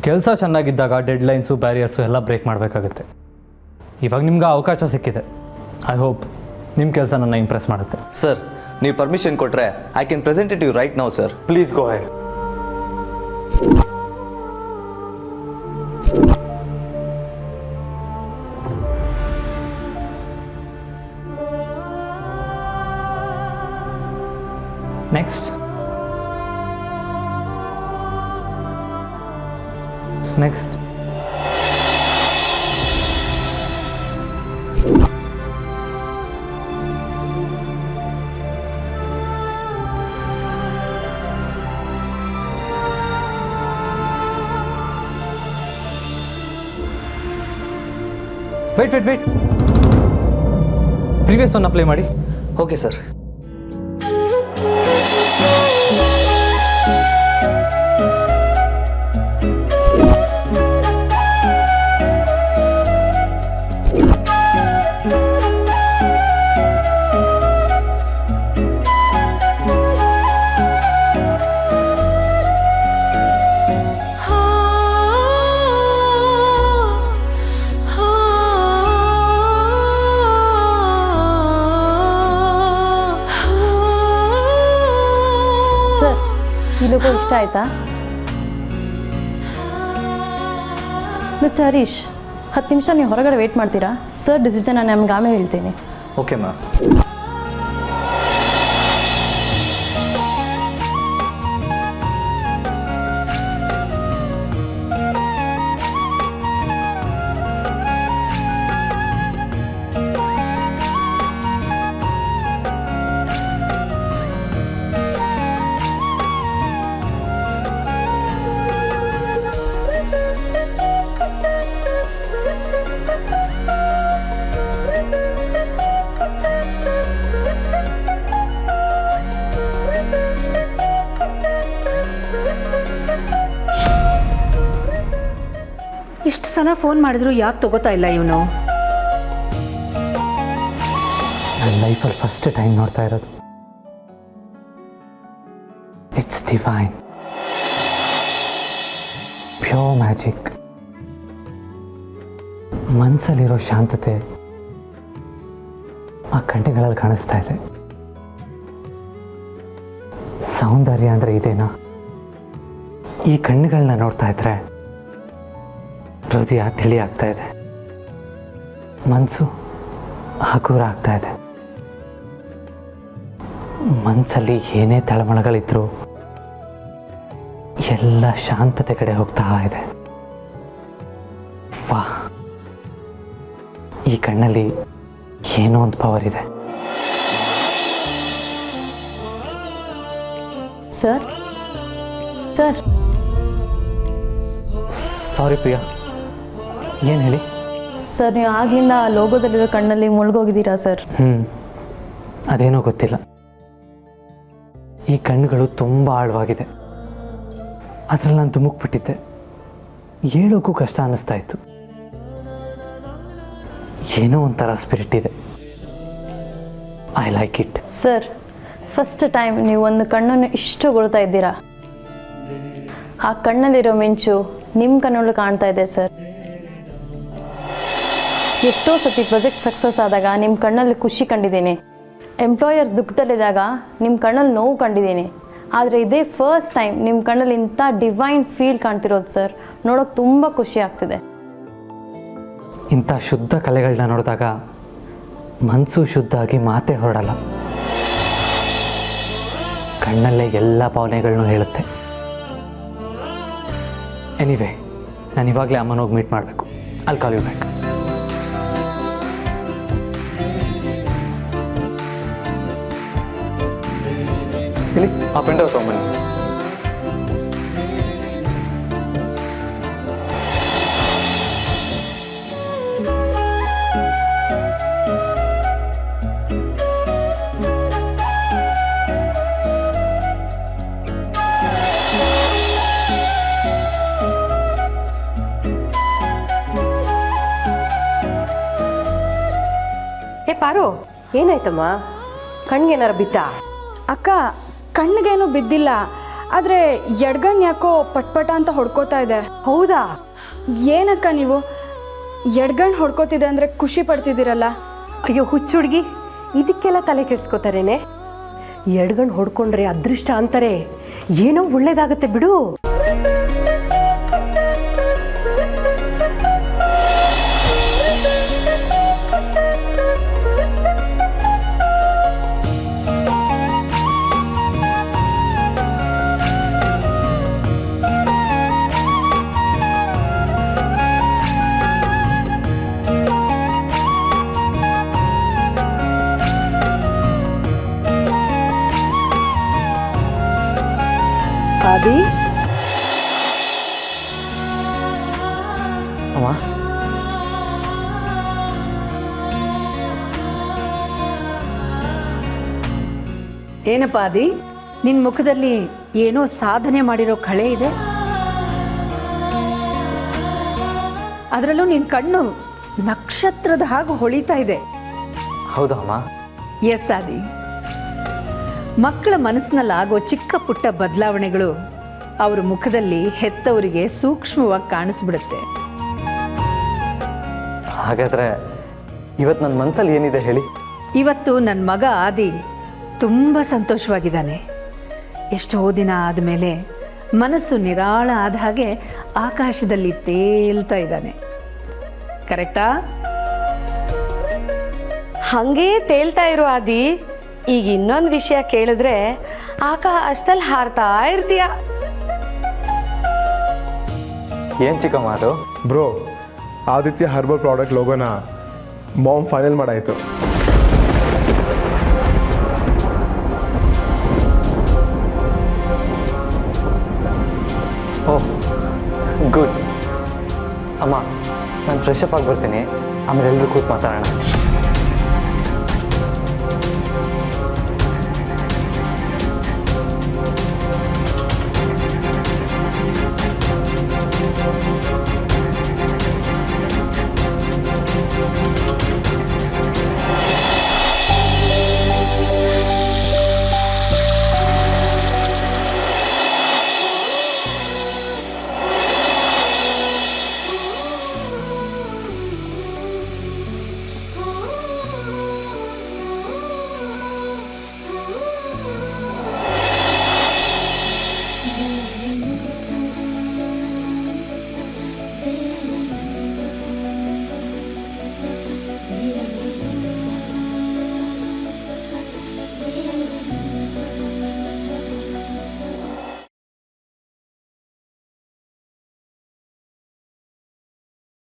ಕೆಲಸ ಚೆನ್ನಾಗಿದ್ದಾಗ ಡೆಡ್ಲೈನ್ಸು ಬ್ಯಾರಿಯರ್ಸು ಎಲ್ಲ ಬ್ರೇಕ್ ಮಾಡಬೇಕಾಗುತ್ತೆ. ಇವಾಗ ನಿಮ್ಗೆ ಅವಕಾಶ ಸಿಕ್ಕಿದೆ. ಐ ಹೋಪ್ ನಿಮ್ಮ ಕೆಲಸ ನನ್ನ ಇಂಪ್ರೆಸ್ ಮಾಡುತ್ತೆ. ಸರ್, ನೀವು ಪರ್ಮಿಷನ್ ಕೊಟ್ಟರೆ I can present it you right now sir. Please go head. Next. Next. Wait. Previous one apply ಮಾಡಿ. Okay sir. ಈ ಲೋಗೋ ಇಷ್ಟ ಆಯ್ತಾ? ಮಿಸ್ಟರ್ ಹರೀಶ್, 10 ನಿಮಿಷ ನೀವು ಹೊರಗಡೆ ವೇಟ್ ಮಾಡ್ತೀರಾ? ಸರ್ ಡಿಸಿಷನ್ ನಾನು ನಮ್ಗೆ ಆಮೇಲೆ ಹೇಳ್ತೀನಿ. Okay ma'am. ಇಷ್ಟು ಸಲ ಫೋನ್ ಮಾಡಿದ್ರು ಯಾಕೆ ತಗೋತಾ ಇಲ್ಲ ಇವನು? ನನ್ನ ಲೈಫಲ್ಲಿ ಫಸ್ಟ್ ಟೈಮ್ ನೋಡ್ತಾ ಇರೋದು. It's divine, pure magic. ಮನಸ್ಸಲ್ಲಿರೋ ಶಾಂತತೆ ಆ ಕಣ್ಣುಗಳಲ್ಲಿ ಕಾಣಿಸ್ತಾ ಇದೆ. ಸೌಂದರ್ಯ ಅಂದರೆ ಇದೇನಾ? ಈ ಕಣ್ಣುಗಳನ್ನ ನೋಡ್ತಾ ಇದ್ರೆ ಹೃದಯ ತಿಳಿ ಆಗ್ತಾ ಇದೆ, ಮನಸ್ಸು ಹಗುರ ಆಗ್ತಾ ಇದೆ. ಮನಸ್ಸಲ್ಲಿ ಏನೇ ತಳಮಳಗಳಿದ್ರು ಎಲ್ಲ ಶಾಂತತೆ ಕಡೆ ಹೋಗ್ತಾ ಇದೆ. ವಾ, ಈ ಕಣ್ಣಲ್ಲಿ ಏನೋ ಒಂದು ಪವರ್ ಇದೆ. ಸರ್ ಸರ್ ಸಾರಿ ಪ್ರಿಯಾ, ಏನು ಹೇಳಿ? ಸರ್, ನೀವು ಆಗ್ಲಿಂದ ಆ ಲೋಗೋದಲ್ಲಿರೋ ಕಣ್ಣಲ್ಲಿ ಮುಳುಗೋಗಿದ್ದೀರಾ ಸರ್? ಅದೇನೋ ಗೊತ್ತಿಲ್ಲ. ಈ ಕಣ್ಣುಗಳು ತುಂಬ ಆಳವಾಗಿದೆ. ಅದರಲ್ಲಿ ನಾನು ಧುಮುಕ್ಬಿಟ್ಟಿದ್ದೆ. ಹೇಳೋಕ್ಕೂ ಕಷ್ಟ ಅನ್ನಿಸ್ತಾ ಇತ್ತು. ಏನೋ ಒಂಥರ ಸ್ಪಿರಿಟ್ ಇದೆ. I like it. Sir, first time ನೀವು ಒಂದು ಕಣ್ಣನ್ನು ಇಷ್ಟು ಹೊಗಳ್ತಾ ಇದ್ದೀರಾ. ಆ ಕಣ್ಣಲ್ಲಿರೋ ಮಿಂಚು ನಿಮ್ಮ ಕಣ್ಣಲ್ಲಿ ಕಾಣ್ತಾ ಇದೆ ಸರ್. ಎಷ್ಟೋ ಸತಿ ಪ್ರಾಜೆಕ್ಟ್ ಸಕ್ಸಸ್ ಆದಾಗ ನಿಮ್ಮ ಕಣ್ಣಲ್ಲಿ ಖುಷಿ ಕಂಡಿದ್ದೀನಿ. ಎಂಪ್ಲಾಯರ್ಸ್ ದುಃಖದಲ್ಲಿದ್ದಾಗ ನಿಮ್ಮ ಕಣ್ಣಲ್ಲಿ ನೋವು ಕಂಡಿದ್ದೀನಿ. ಆದರೆ ಇದೇ ಫಸ್ಟ್ ಟೈಮ್ ನಿಮ್ಮ ಕಣ್ಣಲ್ಲಿ ಇಂಥ ಡಿವೈನ್ ಫೀಲ್ ಕಾಣ್ತಿರೋದು ಸರ್. ನೋಡೋಕೆ ತುಂಬ ಖುಷಿ ಆಗ್ತಿದೆ. ಇಂಥ ಶುದ್ಧ ಕಲೆಗಳನ್ನ ನೋಡಿದಾಗ ಮನಸ್ಸು ಶುದ್ಧ ಆಗಿ ಮಾತೇ ಹೊರಡಲ್ಲ. ಕಣ್ಣಲ್ಲೇ ಎಲ್ಲ ಭಾವನೆಗಳನ್ನೂ ಹೇಳುತ್ತೆ. ಎನಿವೇ, ನಾನು ಇವಾಗಲೇ ಅಮ್ಮನ ಹೋಗಿ ಮೀಟ್ ಮಾಡಬೇಕು. ಅಲ್ಲಿ ಕಾಲ್ ಯು ಬ್ಯಾಕ್. ಇಲ್ಲಿ ಆ ಪೆಂಡವ್ ತೊಗೊಂಬನ್ನಿ. ಏ ಪಾರು, ಏನಾಯ್ತಮ್ಮ? ಕಣ್ಗೇನಾರ ಬಿತ್ತಾ? ಅಕ್ಕ, ಕಣ್ಣಿಗೇನು ಬಿದ್ದಿಲ್ಲ. ಆದರೆ ಎಡ್ಗಣ್ ಯಾಕೋ ಪಟ್ಪಟ ಅಂತ ಹೊಡ್ಕೋತಾ ಇದೆ. ಹೌದಾ? ಏನಕ್ಕ ನೀವು ಎಡ್ಗಣ್ ಹೊಡ್ಕೋತಿದೆ ಅಂದರೆ ಖುಷಿ ಪಡ್ತಿದ್ದೀರಲ್ಲ? ಅಯ್ಯೋ ಹುಚ್ಚು ಹುಡುಗಿ, ಇದಕ್ಕೆಲ್ಲ ತಲೆ ಕೆಡ್ಸ್ಕೊತಾರೇನೆ. ಎಡ್ಗಣ್ ಹೊಡ್ಕೊಂಡ್ರೆ ಅದೃಷ್ಟ ಅಂತಾರೆ, ಏನೋ ಒಳ್ಳೇದಾಗತ್ತೆ ಬಿಡು. ಆದಿ, ಅಮ್ಮ ಏನಪ್ಪ ಆದಿ, ನಿನ್ನ ಮುಖದಲ್ಲಿ ಏನೋ ಸಾಧನೆ ಮಾಡಿರೋ ಕಳೆ ಇದೆ. ಅದರಲ್ಲೂ ನಿನ್ನ ಕಣ್ಣು ನಕ್ಷತ್ರದ ಹಾಗೆ ಹೊಳಿತಾ ಇದೆ. ಹೌದಾ ಅಮ್ಮ? ಎಸ್ ಆದಿ, ಮಕ್ಕಳ ಮನಸ್ಸಿನಲ್ಲಾಗೋ ಚಿಕ್ಕ ಪುಟ್ಟ ಬದಲಾವಣೆಗಳು ಅವ್ರ ಮುಖದಲ್ಲಿ ಹೆತ್ತವರಿಗೆ ಸೂಕ್ಷ್ಮವಾಗಿ ಕಾಣಿಸ್ಬಿಡುತ್ತೆ. ಹಾಗಾದರೆ ಇವತ್ತು ನನ್ನ ಮನಸ್ಸಲ್ಲಿ ಏನಿದೆ ಹೇಳಿ? ಇವತ್ತು ನನ್ನ ಮಗ ಆದಿ ತುಂಬ ಸಂತೋಷವಾಗಿದ್ದಾನೆ. ಎಷ್ಟೋ ದಿನ ಆದಮೇಲೆ ಮನಸ್ಸು ನಿರಾಳ ಆದ ಹಾಗೆ ಆಕಾಶದಲ್ಲಿ ತೇಲ್ತಾ ಇದ್ದಾನೆ. ಕರೆಕ್ಟಾ? ಹಾಗೇ ತೇಲ್ತಾ ಇರೋ ಆದಿ, ಈಗ ಇನ್ನೊಂದು ವಿಷಯ ಕೇಳಿದ್ರೆ ಆಕಾಶದಲ್ಲಿ ಹಾರ್ತಾ ಇರ್ತೀಯ. ಏನು ಚಿಕ್ಕಮ್ಮ ಅದು? ಬ್ರೋ, ಆದಿತ್ಯ ಹರ್ಬಲ್ ಪ್ರಾಡಕ್ಟ್ ಲೋಗೋನ ಮಾಮ್ ಫೈನಲ್ ಮಾಡಾಯಿತು. Oh good. ಅಮ್ಮ, ನಾನು ಫ್ರೆಶ್ ಅಪ್ ಆಗಿ ಬರ್ತೀನಿ, ಆಮೇಲೆ ಎಲ್ಲರೂ ಕೂತು ಮಾತಾಡೋಣ.